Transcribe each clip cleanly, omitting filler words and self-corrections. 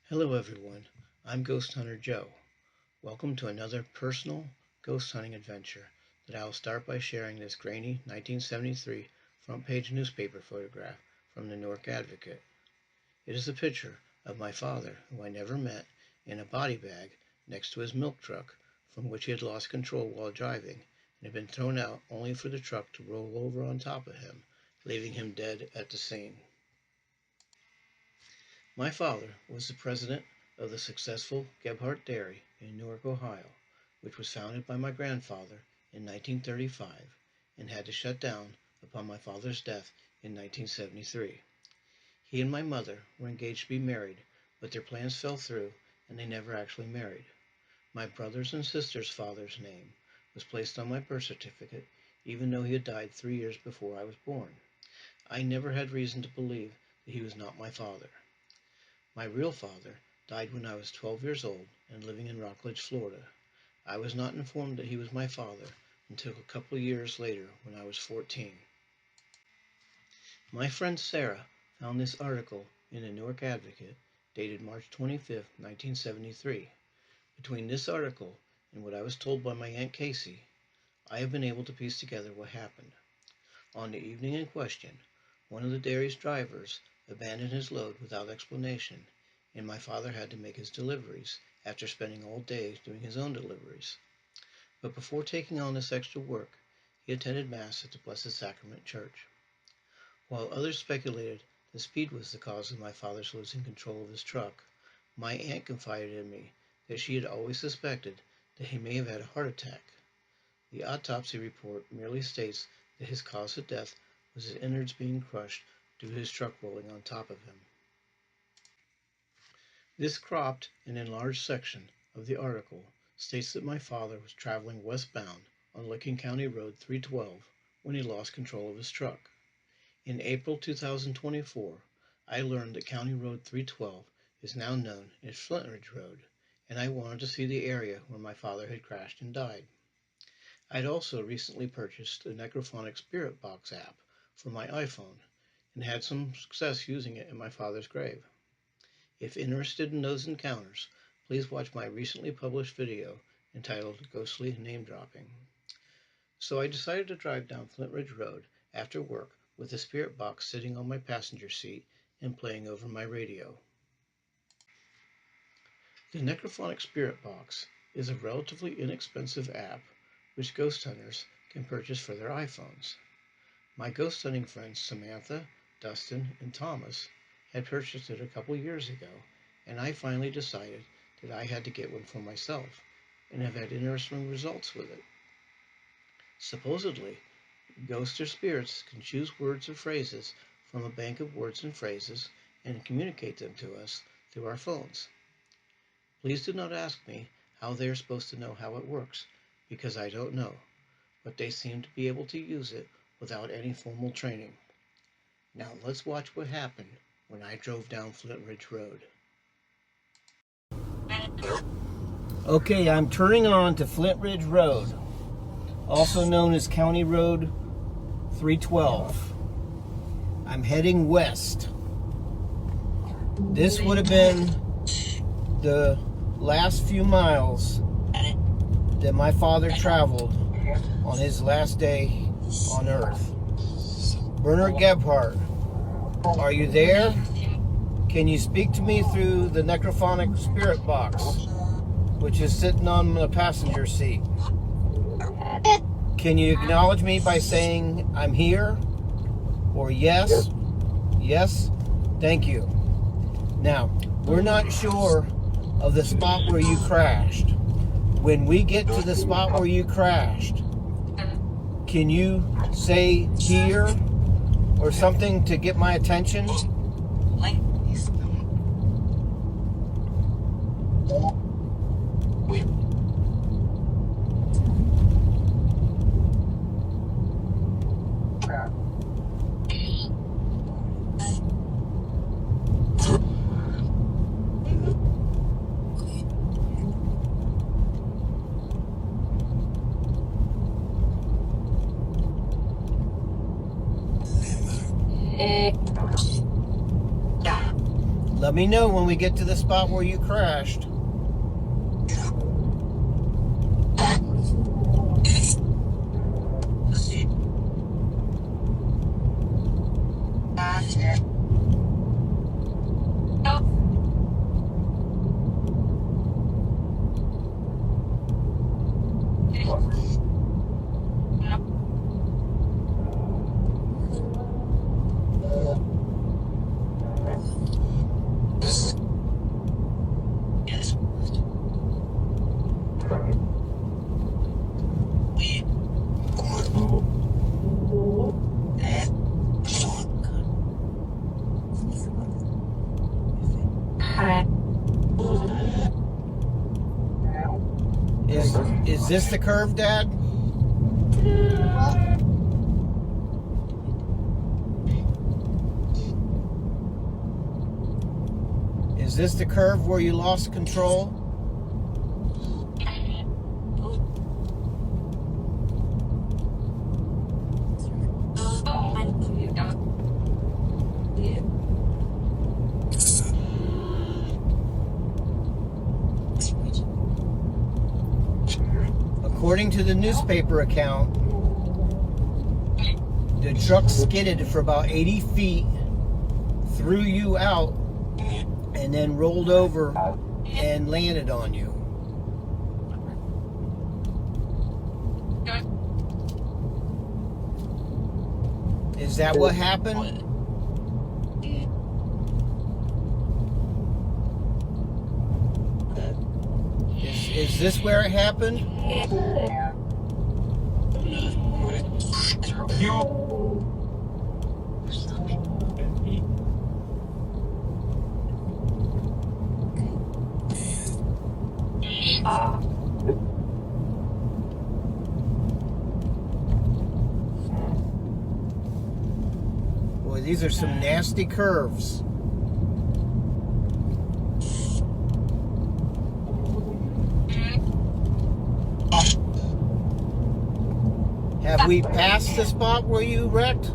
Hello everyone, I'm Ghost Hunter Joe. Welcome to another personal ghost hunting adventure that I will start by sharing this grainy 1973 front page newspaper photograph from the Newark Advocate. It is a picture of my father, who I never met, in a body bag next to his milk truck from which he had lost control while driving and had been thrown out only for the truck to roll over on top of him, leaving him dead at the scene. My father was the president of the successful Gebhardt Dairy in Newark, Ohio, which was founded by my grandfather in 1935 and had to shut down upon my father's death in 1973. He and my mother were engaged to be married, but their plans fell through and they never actually married. My brother's and sister's father's name was placed on my birth certificate, even though he had died 3 years before I was born. I never had reason to believe that he was not my father. My real father died when I was 12 years old and living in Rockledge, Florida. I was not informed that he was my father until a couple of years later when I was 14. My friend Sarah found this article in the Newark Advocate dated March 25, 1973. Between this article and what I was told by my Aunt Casey, I have been able to piece together what happened. On the evening in question, one of the dairy's drivers abandoned his load without explanation, and my father had to make his deliveries after spending all day doing his own deliveries. But before taking on this extra work, he attended Mass at the Blessed Sacrament Church. While others speculated that speed was the cause of my father's losing control of his truck, my aunt confided in me that she had always suspected that he may have had a heart attack. The autopsy report merely states that his cause of death was his innards being crushed due to his truck rolling on top of him. This cropped and enlarged section of the article states that my father was traveling westbound on Licking County Road 312 when he lost control of his truck. In April 2024, I learned that County Road 312 is now known as Flint Ridge Road, and I wanted to see the area where my father had crashed and died. I had also recently purchased the Necrophonic Spirit Box app for my iPhone and had some success using it in my father's grave. If interested in those encounters, please watch my recently published video entitled Ghostly Name Dropping. So I decided to drive down Flint Ridge Road after work with the spirit box sitting on my passenger seat and playing over my radio. The Necrophonic Spirit Box is a relatively inexpensive app which ghost hunters can purchase for their iPhones. My ghost hunting friends Samantha, Dustin, and Thomas had purchased it a couple years ago, and I finally decided that I had to get one for myself and have had interesting results with it. Supposedly, ghosts or spirits can choose words or phrases from a bank of words and phrases and communicate them to us through our phones. Please do not ask me how they are supposed to know how it works, because I don't know, but they seem to be able to use it without any formal training. Now let's watch what happened when I drove down Flint Ridge Road. Okay, I'm turning on to Flint Ridge Road, also known as County Road 312. I'm heading west. This would have been the last few miles that my father traveled on his last day on Earth. Bernard Gebhardt, are you there? Can you speak to me through the Necrophonic Spirit Box, which is sitting on the passenger seat? Can you acknowledge me by saying I'm here? Or yes? Yes? Thank you. Now, we're not sure of the spot where you crashed. When we get to the spot where you crashed, can you say here or something to get my attention? Let me know when we get to the spot where you crashed. Is this the curve, Dad? Is this the curve where you lost control? According to the newspaper account, the truck skidded for about 80 feet, threw you out, and then rolled over and landed on you. Is that what happened? Is this where it happened? Boy, these are some nasty curves. Have we passed the spot where you wrecked?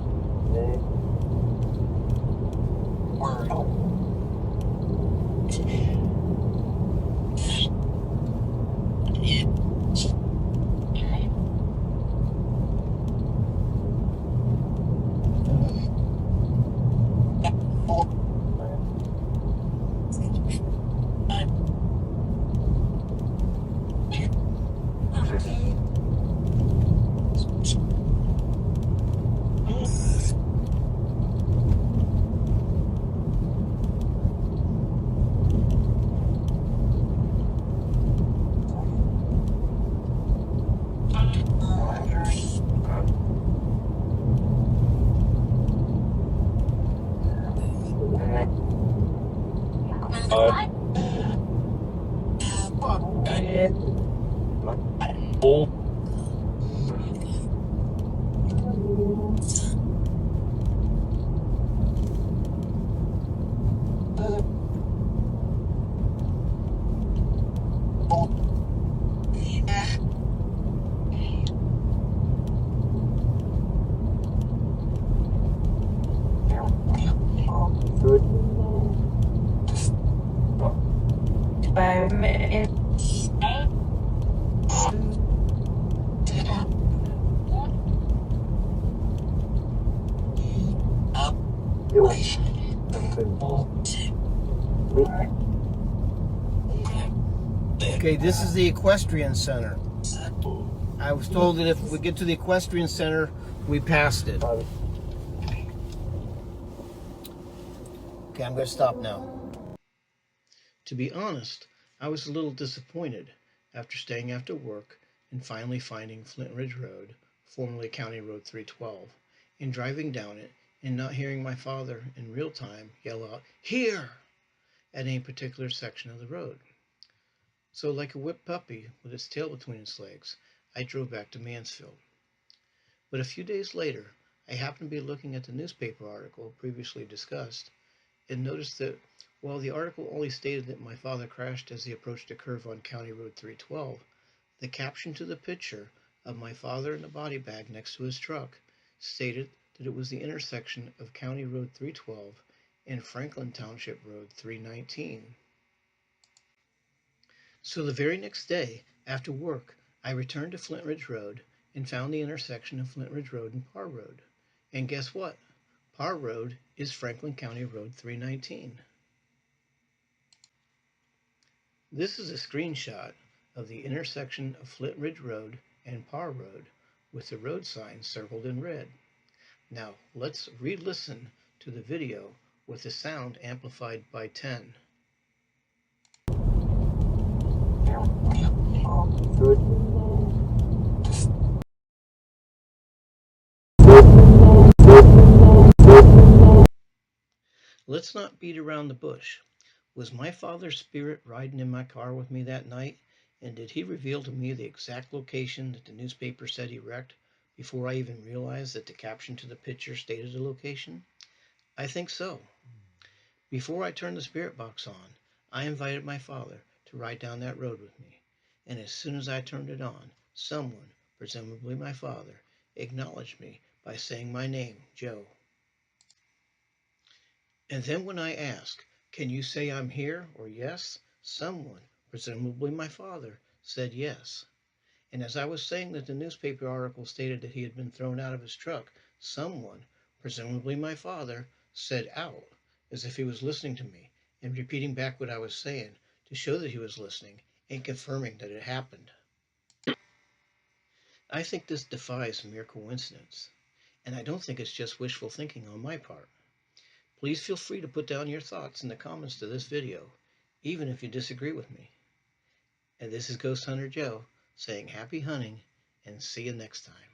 Okay, this is the equestrian center. I was told that if we get to the equestrian center, we passed it. Okay, I'm going to stop now. To be honest, I was a little disappointed after staying after work and finally finding Flint Ridge Road, formerly County Road 312, and driving down it and not hearing my father in real time yell out, "Here!" at any particular section of the road. So like a whipped puppy with its tail between its legs, I drove back to Mansfield. But a few days later, I happened to be looking at the newspaper article previously discussed and noticed that while the article only stated that my father crashed as he approached a curve on County Road 312, the caption to the picture of my father in a body bag next to his truck stated that it was the intersection of County Road 312 and Franklin Township Road 319. So the very next day, after work, I returned to Flint Ridge Road and found the intersection of Flint Ridge Road and Parr Road. And guess what? Parr Road is Franklin County Road 319. This is a screenshot of the intersection of Flint Ridge Road and Parr Road with the road sign circled in red. Now let's re-listen to the video with the sound amplified by 10. Let's not beat around the bush. Was my father's spirit riding in my car with me that night? And did he reveal to me the exact location that the newspaper said he wrecked before I even realized that the caption to the picture stated the location? I think so. Before I turned the spirit box on, I invited my father to ride down that road with me. And as soon as I turned it on, someone, presumably my father, acknowledged me by saying my name, Joe. And then when I asked, "Can you say I'm here?" or "Yes," someone, presumably my father, said yes. And as I was saying that the newspaper article stated that he had been thrown out of his truck, someone, presumably my father, said "out," as if he was listening to me and repeating back what I was saying to show that he was listening and confirming that it happened. I think this defies mere coincidence, and I don't think it's just wishful thinking on my part. Please feel free to put down your thoughts in the comments to this video, even if you disagree with me. And this is Ghost Hunter Joe saying happy hunting and see you next time.